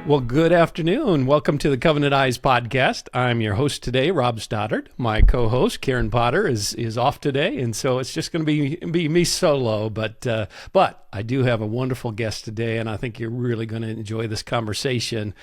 Well, good afternoon. Welcome to the Covenant Eyes podcast. I'm your host today, Rob Stoddard. My co-host, Karen Potter, is off today, and so it's just going to be me solo. But I do have a wonderful guest today, and I think you're really going to enjoy this conversation.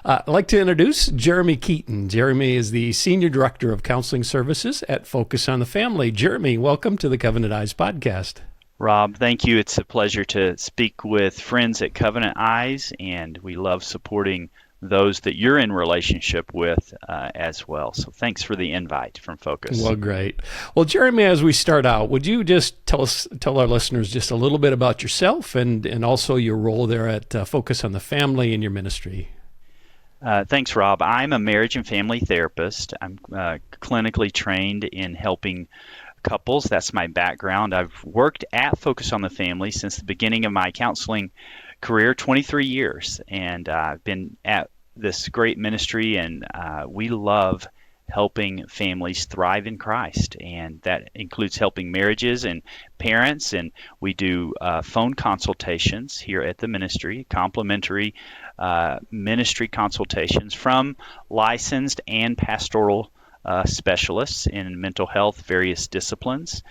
I'd like to introduce Geremy Keeton. Geremy is the Senior Director of Counseling Services at Focus on the Family. Geremy, welcome to the Covenant Eyes podcast. Rob, thank you. It's a pleasure to speak with friends at Covenant Eyes, and we love supporting those that you're in relationship with as well. So thanks for the invite from Focus. Well, great. Well, Geremy, as we start out, would you just tell our listeners just a little bit about yourself and also your role there at Focus on the Family in your ministry? Thanks, Rob. I'm a marriage and family therapist. I'm clinically trained in helping couples. That's my background. I've worked at Focus on the Family since the beginning of my counseling career, 23 years, and I've been at this great ministry, and we love helping families thrive in Christ, and that includes helping marriages and parents, and we do phone consultations here at the ministry, complimentary ministry consultations from licensed and pastoral specialists in mental health, various disciplines,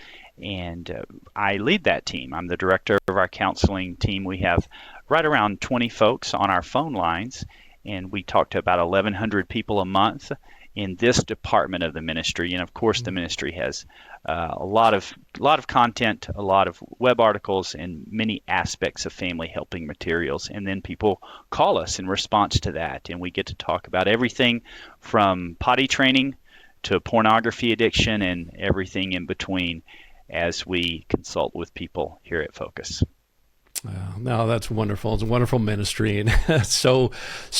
and I lead that team. I'm the director of our counseling team. We have right around 20 folks on our phone lines, and we talk to about 1,100 people a month in this department of the ministry. And of course, the ministry has a lot of content, a lot of web articles, and many aspects of family helping materials. And then people call us in response to that, and we get to talk about everything from potty training to pornography addiction and everything in between as we consult with people here at Focus. No, that's wonderful. It's a wonderful ministry and so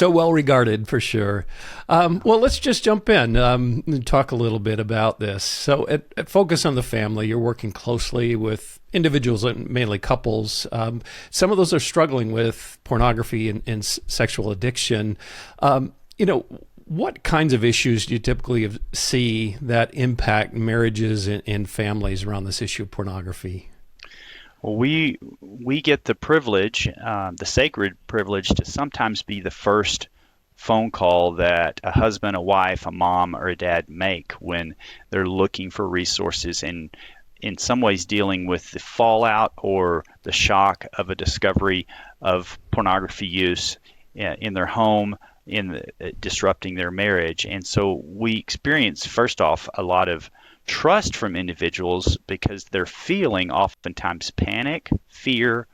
well regarded for sure. Well, let's just jump in and talk a little bit about this. So at Focus on the Family, you're working closely with individuals, and mainly couples. Some of those are struggling with pornography and sexual addiction. What kinds of issues do you typically see that impact marriages and families around this issue of pornography? Well, we get the privilege, the sacred privilege, to sometimes be the first phone call that a husband, a wife, a mom, or a dad make when they're looking for resources and in some ways dealing with the fallout or the shock of a discovery of pornography use in their home, disrupting their marriage. And so we experience, first off, a lot of trust from individuals because they're feeling oftentimes panic, fear,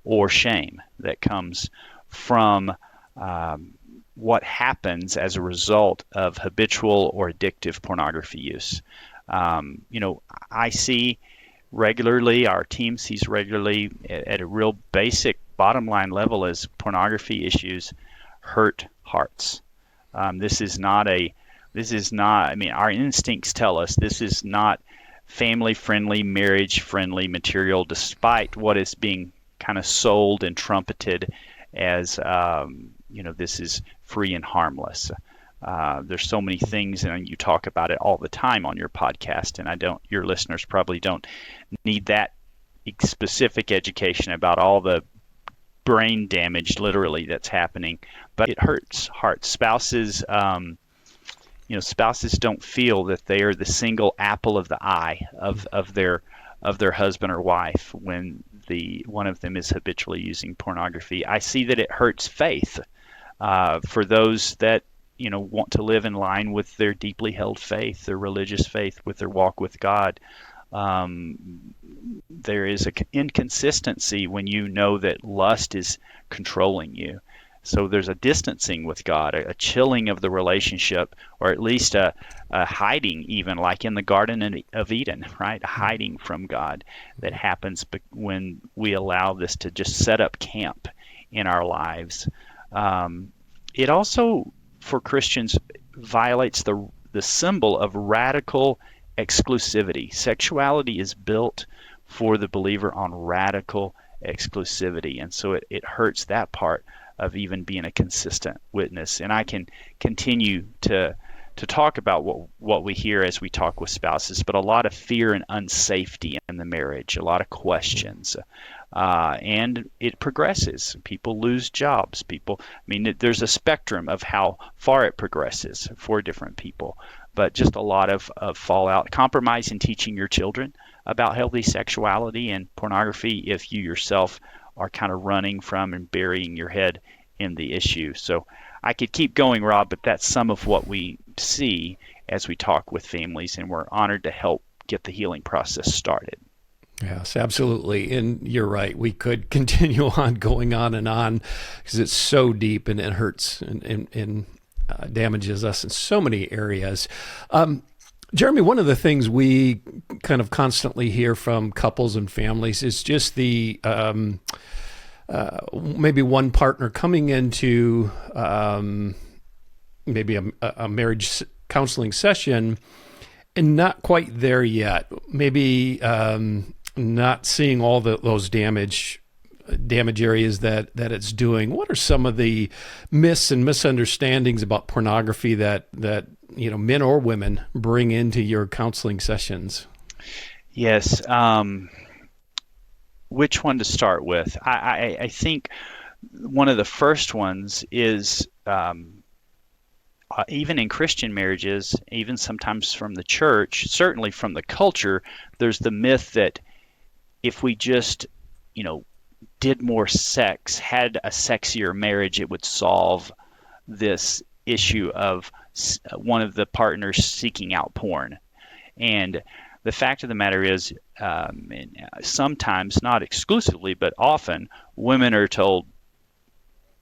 or shame that comes from what happens as a result of habitual or addictive pornography use. I see regularly, our team sees regularly at a real basic bottom line level as pornography issues hurt hearts. This is not, our instincts tell us this is not family-friendly, marriage-friendly material, despite what is being kind of sold and trumpeted as, this is free and harmless. There's so many things, and you talk about it all the time on your podcast, and your listeners probably don't need that specific education about all the brain damage, literally, that's happening, but it hurts hearts. Spouses don't feel that they are the single apple of the eye of their husband or wife when one of them is habitually using pornography. I see that it hurts faith for those that want to live in line with their deeply held faith, their religious faith, with their walk with God. There is an inconsistency when you know that lust is controlling you. So there's a distancing with God, a chilling of the relationship, or at least a hiding, even like in the Garden of Eden, right? Hiding from God that happens when we allow this to just set up camp in our lives. It also, for Christians, violates the symbol of radical exclusivity. Sexuality is built for the believer on radical exclusivity, and so it hurts that part of even being a consistent witness. And I can continue to to talk about what we hear as we talk with spouses, but a lot of fear and unsafety in the marriage, a lot of questions. And it progresses. People lose jobs. There's a spectrum of how far it progresses for different people, but just a lot of fallout, compromise in teaching your children about healthy sexuality and pornography if you yourself are kind of running from and burying your head in the issue. So I could keep going, Rob, but that's some of what we see as we talk with families, and we're honored to help get the healing process started. Yes, absolutely. And you're right. We could continue on going on and on because it's so deep and it hurts and damages us in so many areas. Geremy, one of the things we kind of constantly hear from couples and families is just the maybe one partner coming into maybe a marriage counseling session and not quite there yet. Maybe not seeing all those damage areas that it's doing. What are some of the myths and misunderstandings about pornography that men or women bring into your counseling sessions? Yes. Which one to start with? I think one of the first ones is even in Christian marriages, even sometimes from the church, certainly from the culture, there's the myth that if we just, did more sex, had a sexier marriage, it would solve this issue of one of the partners seeking out porn. And the fact of the matter is, sometimes, not exclusively, but often, women are told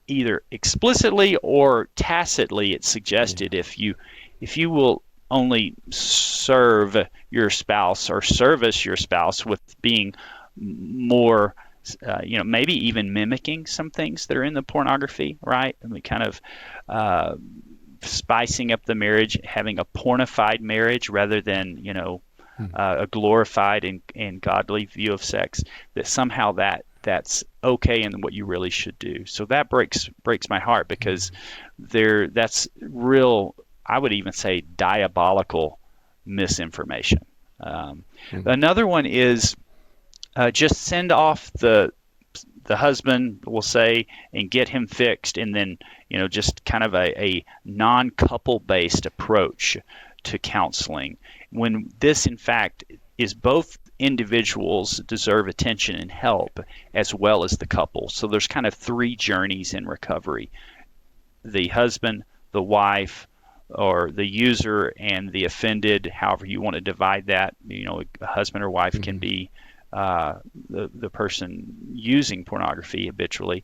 either explicitly or tacitly, it's suggested, if you will only serve your spouse or service your spouse with being more, maybe even mimicking some things that are in the pornography, right? Kind of spicing up the marriage, having a pornified marriage rather than, a glorified and godly view of sex, that somehow that's okay and what you really should do. So that breaks my heart because that's real, I would even say diabolical misinformation. Another one is just send off the husband, we'll say, and get him fixed, and then just kind of a non-couple based approach to counseling, when this in fact is both individuals deserve attention and help as well as the couple. So there's kind of three journeys in recovery: the husband, the wife, or the user, and the offended, however you want to divide that. A husband or wife can be the person using pornography habitually.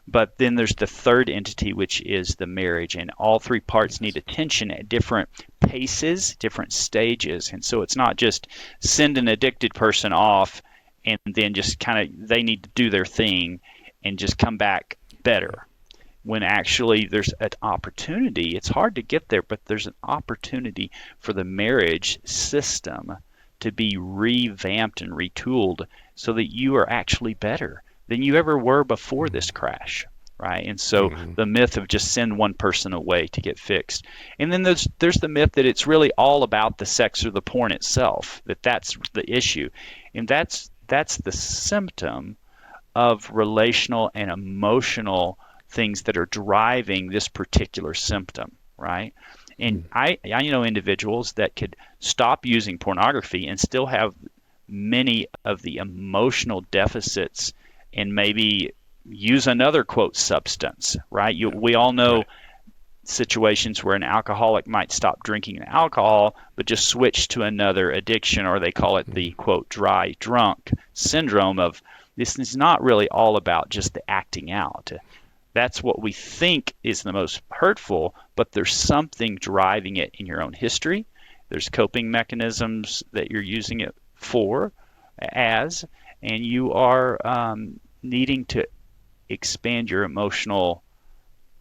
But then there's the third entity, which is the marriage, and all three parts need attention at different paces, different stages. And so it's not just send an addicted person off and then just kind of they need to do their thing and just come back better. When actually there's an opportunity, it's hard to get there, but there's an opportunity for the marriage system to be revamped and retooled so that you are actually better than you ever were before this crash, right? And so the myth of just send one person away to get fixed. And then there's the myth that it's really all about the sex or the porn itself, that's the issue. And that's the symptom of relational and emotional things that are driving this particular symptom, right? And I know individuals that could stop using pornography and still have many of the emotional deficits and maybe use another, quote, substance, right? We all know situations where an alcoholic might stop drinking alcohol but just switch to another addiction, or they call it the, quote, dry drunk syndrome of this is not really all about just the acting out. That's what we think is the most hurtful, but there's something driving it in your own history. There's coping mechanisms that you're using it for, and you are needing to expand your emotional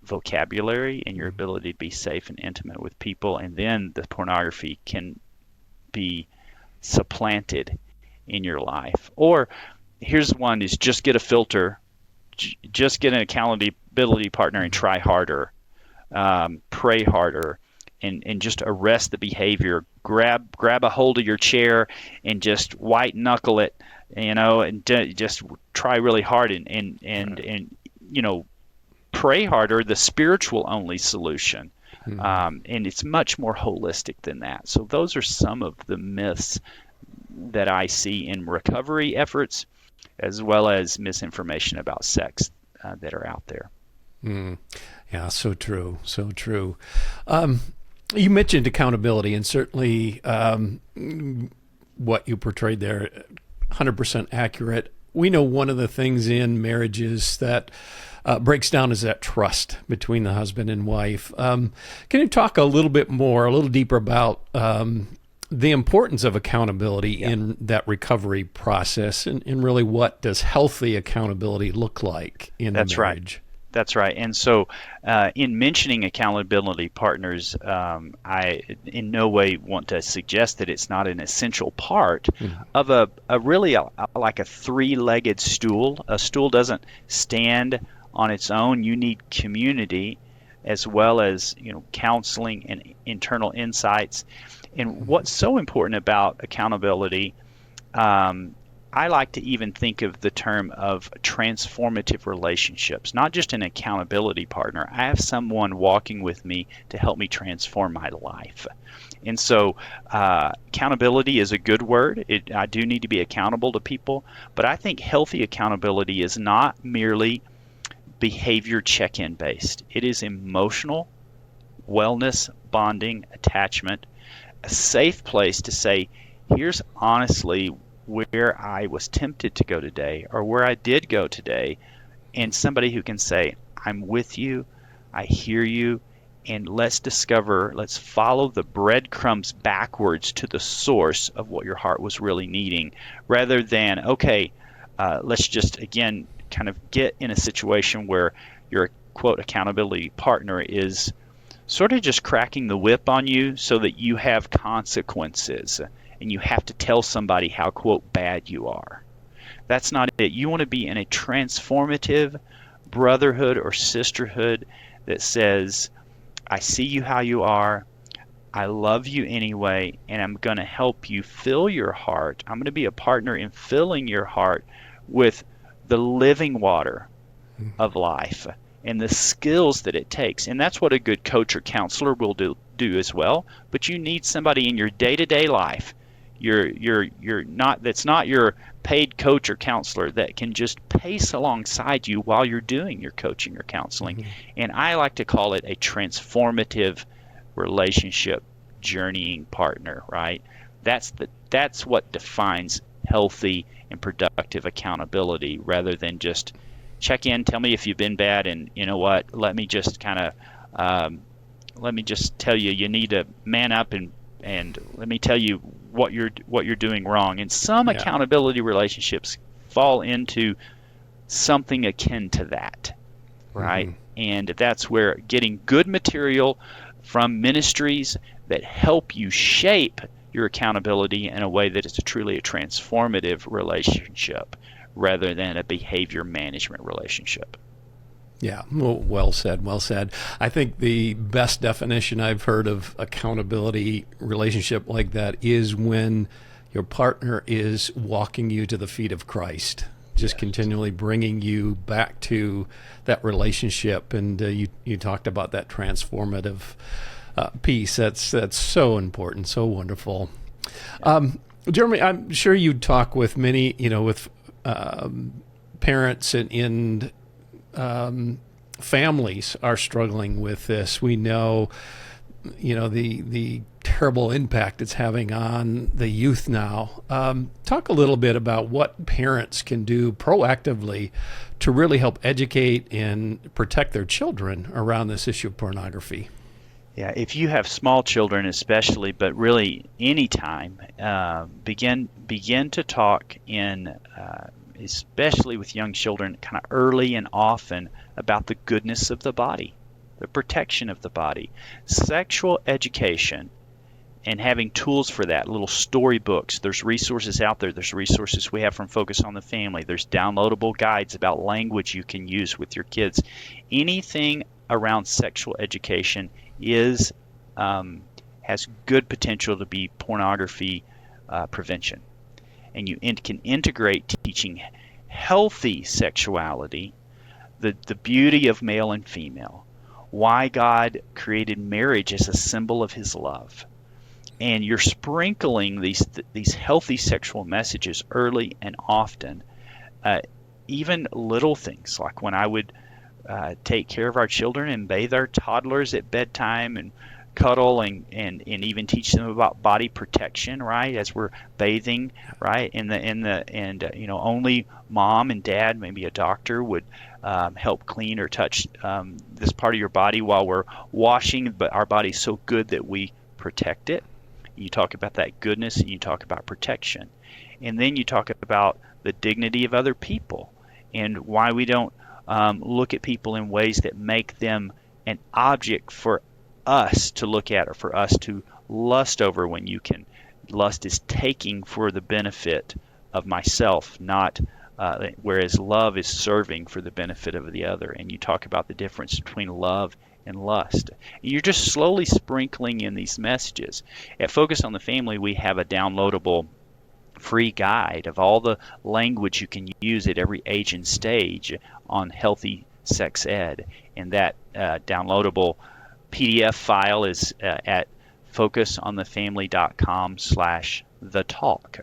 vocabulary and your ability to be safe and intimate with people, and then the pornography can be supplanted in your life. Or here's one: is just get a filter, just get an accountability partner and try harder, pray harder, and just arrest the behavior, grab a hold of your chair and just white knuckle it, and just try really hard and pray harder, the spiritual only solution. And it's much more holistic than that. So those are some of the myths that I see in recovery efforts, as well as misinformation about sex that are out there. Yeah, so true, so true. You mentioned accountability, and certainly what you portrayed there, 100% accurate. We know one of the things in marriages that breaks down is that trust between the husband and wife. Can you talk a little bit more, a little deeper about the importance of accountability in that recovery process, and really what does healthy accountability look like in the marriage? That's right. And so in mentioning accountability partners, I in no way want to suggest that it's not an essential part of a really like a three-legged stool. A stool doesn't stand on its own. You need community as well as counseling and internal insights. And what's so important about accountability, I like to even think of the term of transformative relationships, not just an accountability partner. I have someone walking with me to help me transform my life. And so accountability is a good word. I do need to be accountable to people, but I think healthy accountability is not merely behavior check-in based. It is emotional, wellness, bonding, attachment, a safe place to say, here's honestly where I was tempted to go today, or where I did go today, and somebody who can say, I'm with you, I hear you, and let's follow the breadcrumbs backwards to the source of what your heart was really needing, rather than, let's just, again, kind of get in a situation where your, quote, accountability partner is sort of just cracking the whip on you so that you have consequences and you have to tell somebody how, quote, bad you are. That's not it. You want to be in a transformative brotherhood or sisterhood that says, I see you how you are, I love you anyway, and I'm going to help you fill your heart. I'm going to be a partner in filling your heart with the living water of life and the skills that it takes. And that's what a good coach or counselor will do as well. But you need somebody in your day-to-day life. That's not your paid coach or counselor that can just pace alongside you while you're doing your coaching or counseling. And I like to call it a transformative relationship journeying partner, right? That's what defines healthy and productive accountability, rather than just check in, tell me if you've been bad, and you know what, let me just tell you need to man up, and let me tell you what you're doing wrong. And some accountability relationships fall into something akin to that, right? And that's where getting good material from ministries that help you shape your accountability in a way that is truly a transformative relationship rather than a behavior management relationship. Yeah, well said, well said. I think the best definition I've heard of accountability relationship like that is when your partner is walking you to the feet of Christ, just continually bringing you back to that relationship. And you talked about that transformative piece. That's so important, so wonderful. Geremy, I'm sure you talk with many, with parents and families are struggling with this. We know, the terrible impact it's having on the youth now. Talk a little bit about what parents can do proactively to really help educate and protect their children around this issue of pornography. Yeah, if you have small children especially, but really any time, begin to talk especially with young children, kind of early and often, about the goodness of the body, the protection of the body. Sexual education and having tools for that, little storybooks. There's resources out there. There's resources we have from Focus on the Family. There's downloadable guides about language you can use with your kids. Anything around sexual education is has good potential to be pornography prevention. And you can integrate teaching healthy sexuality, the beauty of male and female, why God created marriage as a symbol of his love. And you're sprinkling these healthy sexual messages early and often. Even little things like when I would take care of our children and bathe our toddlers at bedtime and cuddle and even teach them about body protection, right, as we're bathing, right, only mom and dad, maybe a doctor, would help clean or touch this part of your body while we're washing, but our body's so good that we protect it. You talk about that goodness, and you talk about protection, and then you talk about the dignity of other people and why we don't look at people in ways that make them an object for us to look at or for us to lust over, when lust is taking for the benefit of myself, not whereas love is serving for the benefit of the other. And you talk about the difference between love and lust. And you're just slowly sprinkling in these messages. At Focus on the Family, we have a downloadable free guide of all the language you can use at every age and stage on healthy sex ed. And that downloadable PDF file is at focusonthefamily.com/thetalk.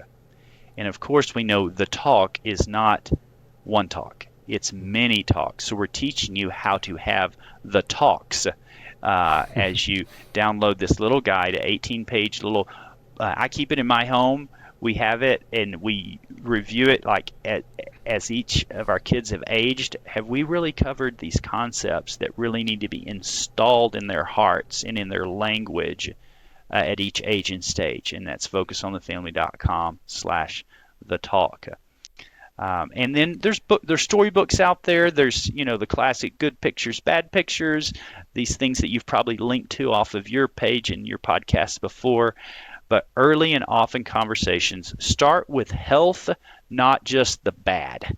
And of course, we know the talk is not one talk. It's many talks. So we're teaching you how to have the talks as you download this little guide, an 18-page little, I keep it in my home. We have it and we review it like as each of our kids have aged. Have we really covered these concepts that really need to be installed in their hearts and in their language at each age and stage? And that's focusonthefamily.com/thetalk. And then there's storybooks out there. There's the classic good pictures, bad pictures, these things that you've probably linked to off of your page and your podcast before. But early and often conversations start with health, not just the bad.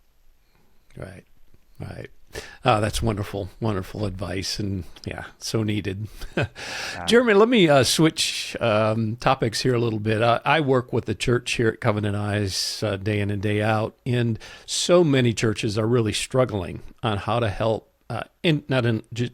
Right. Oh, that's wonderful advice, and yeah, so needed. Geremy, let me switch topics here a little bit. I work with the church here at Covenant Eyes day in and day out, and so many churches are really struggling on how to help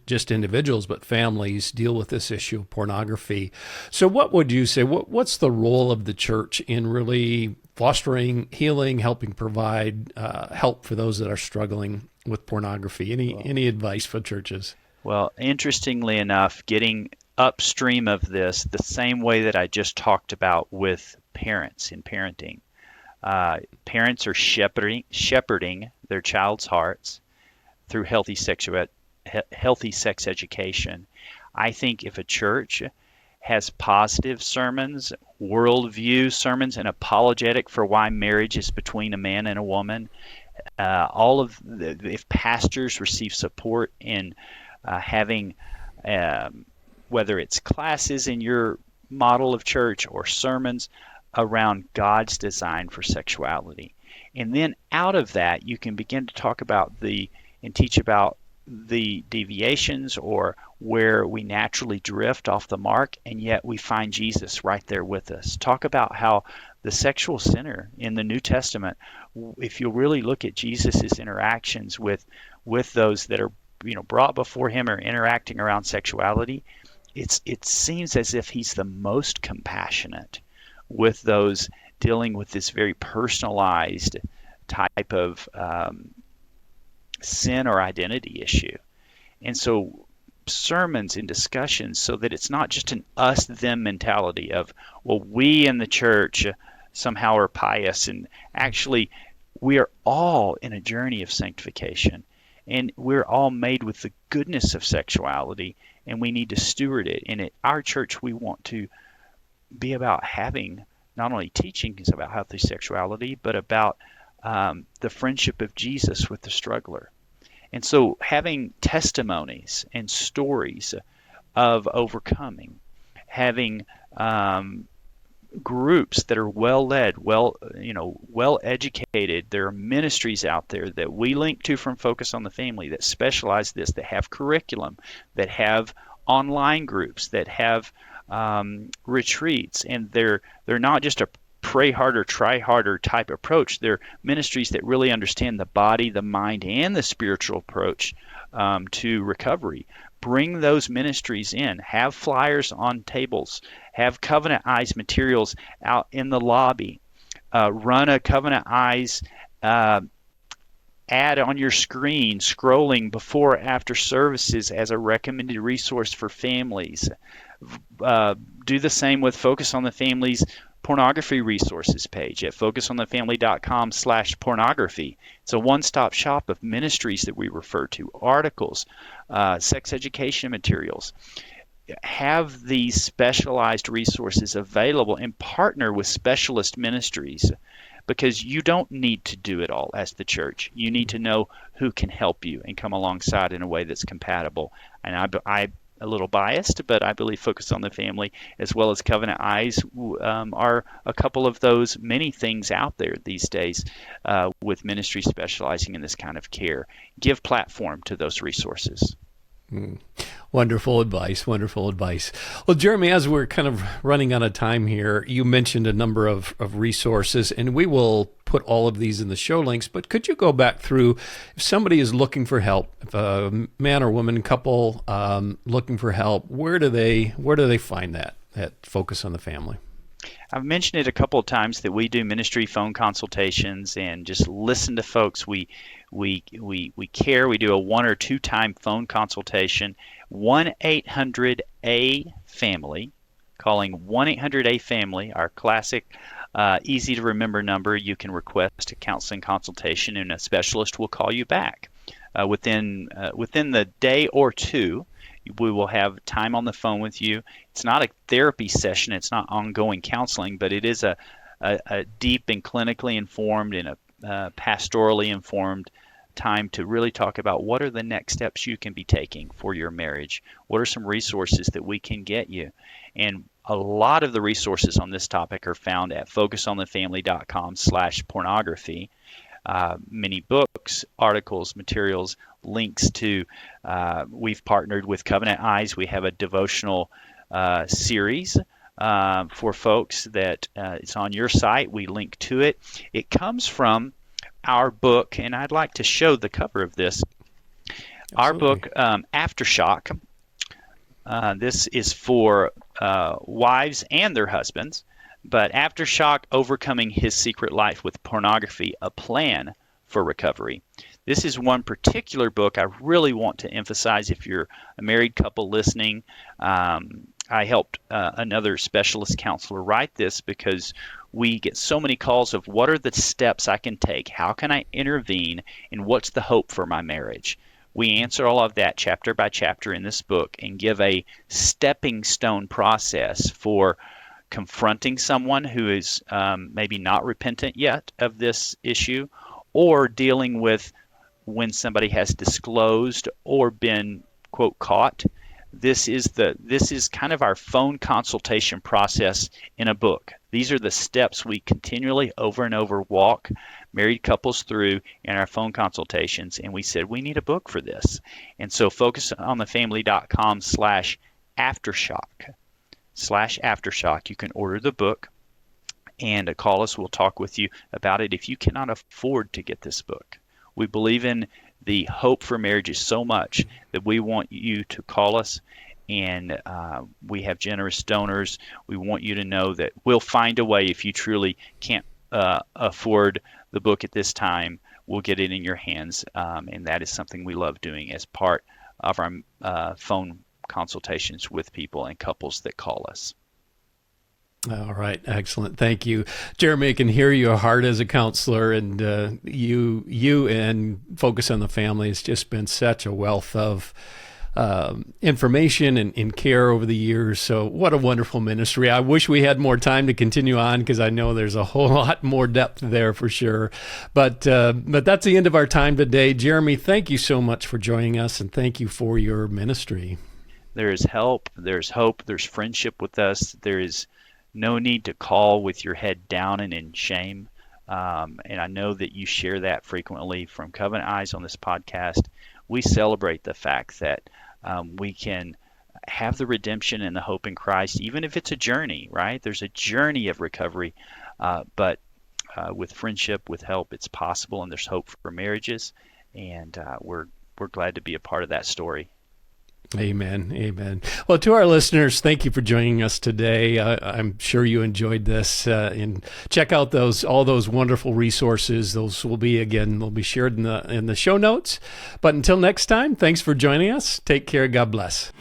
just individuals, but families deal with this issue of pornography. So what would you say, what's the role of the church in really fostering healing, helping provide help for those that are struggling with pornography? Any advice for churches? Well, interestingly enough, getting upstream of this, the same way that I just talked about with parents in parenting. Parents are shepherding their child's hearts through healthy sex education. I think if a church has positive sermons, worldview sermons, and apologetic for why marriage is between a man and a woman, if pastors receive support in having, whether it's classes in your model of church or sermons around God's design for sexuality, and then out of that you can begin to talk about and teach about the deviations or where we naturally drift off the mark, and yet we find Jesus right there with us. Talk about how the sexual sinner in the New Testament, if you really look at Jesus's interactions with those that are brought before him or interacting around sexuality, it seems as if he's the most compassionate with those dealing with this very personalized type of sin or identity issue. And so sermons and discussions, so that it's not just an us-them mentality of, well, we in the church somehow are pious, and actually we are all in a journey of sanctification, and we're all made with the goodness of sexuality, and we need to steward it. And at our church, we want to be about having not only teachings about healthy sexuality, but about the friendship of Jesus with the struggler. And so having testimonies and stories of overcoming, having groups that are well led, well educated. There are ministries out there that we link to from Focus on the Family that specialize this, that have curriculum, that have online groups, that have retreats, and they're not just a pray harder, try harder type approach. They're ministries that really understand the body, the mind, and the spiritual approach to recovery. Bring those ministries in. Have flyers on tables. Have Covenant Eyes materials out in the lobby. Run a Covenant Eyes ad on your screen, scrolling before or after services as a recommended resource for families. Do the same with Focus on the Family's pornography resources page at focusonthefamily.com/pornography. It's a one-stop shop of ministries that we refer to, articles, sex education materials. Have these specialized resources available and partner with specialist ministries, because you don't need to do it all as the church. You need to know who can help you and come alongside in a way that's compatible. And I a little biased, but I believe Focus on the Family as well as Covenant Eyes are a couple of those many things out there these days with ministry specializing in this kind of care. Give platform to those resources. Wonderful advice. Wonderful advice. Well, Geremy, as we're kind of running out of time here, you mentioned a number of resources, and we will put all of these in the show links, but could you go back through, if somebody is looking for help, if a man or woman couple looking for help, where do they find that Focus on the Family? I've mentioned it a couple of times that we do ministry phone consultations and just listen to folks. We care. We do a 1 or 2 time phone consultation. 1-800-A-FAMILY, calling 1-800-A-FAMILY, our classic, easy to remember number. You can request a counseling consultation, and a specialist will call you back within the day or two. We will have time on the phone with you. It's not a therapy session. It's not ongoing counseling, but it is a deep and clinically informed and a pastorally informed time to really talk about what are the next steps you can be taking for your marriage. What are some resources that we can get you? And a lot of the resources on this topic are found at focusonthefamily.com/pornography. Many books, articles, materials, links to, we've partnered with Covenant Eyes. We have a devotional series for folks that it's on your site. We link to it. It comes from our book, and I'd like to show the cover of this. Absolutely. Our book, Aftershock. This is for wives and their husbands. But Aftershock, Overcoming His Secret Life with Pornography, a Plan for Recovery. This is one particular book I really want to emphasize if you're a married couple listening. I helped another specialist counselor write this because we get so many calls of what are the steps I can take? How can I intervene? And what's the hope for my marriage? We answer all of that chapter by chapter in this book and give a stepping stone process for confronting someone who is maybe not repentant yet of this issue, or dealing with when somebody has disclosed or been, quote, caught. This is kind of our phone consultation process in a book. These are the steps we continually over and over walk married couples through in our phone consultations, and we said we need a book for this. And so focusonthefamily.com/aftershock. You can order the book and call us. We'll talk with you about it if you cannot afford to get this book. We believe in the hope for marriages so much that we want you to call us, and we have generous donors. We want you to know that we'll find a way. If you truly can't afford the book at this time, we'll get it in your hands, and that is something we love doing as part of our phone consultations with people and couples that call us. All right. Excellent. Thank you. Geremy, I can hear your heart as a counselor, and you and Focus on the Family has just been such a wealth of information and care over the years. So what a wonderful ministry. I wish we had more time to continue on, because I know there's a whole lot more depth there for sure. But that's the end of our time today. Geremy, thank you so much for joining us, and thank you for your ministry. There is help. There's hope. There's friendship with us. There is no need to call with your head down and in shame. And I know that you share that frequently from Covenant Eyes on this podcast. We celebrate the fact that we can have the redemption and the hope in Christ, even if it's a journey, right? There's a journey of recovery, but with friendship, with help, it's possible, and there's hope for marriages, and we're glad to be a part of that story. Amen. Amen. Well, to our listeners, thank you for joining us today. I'm sure you enjoyed this, and check out all those wonderful resources. Those will be, again, they'll be shared in the show notes. But until next time, thanks for joining us. Take care. God bless.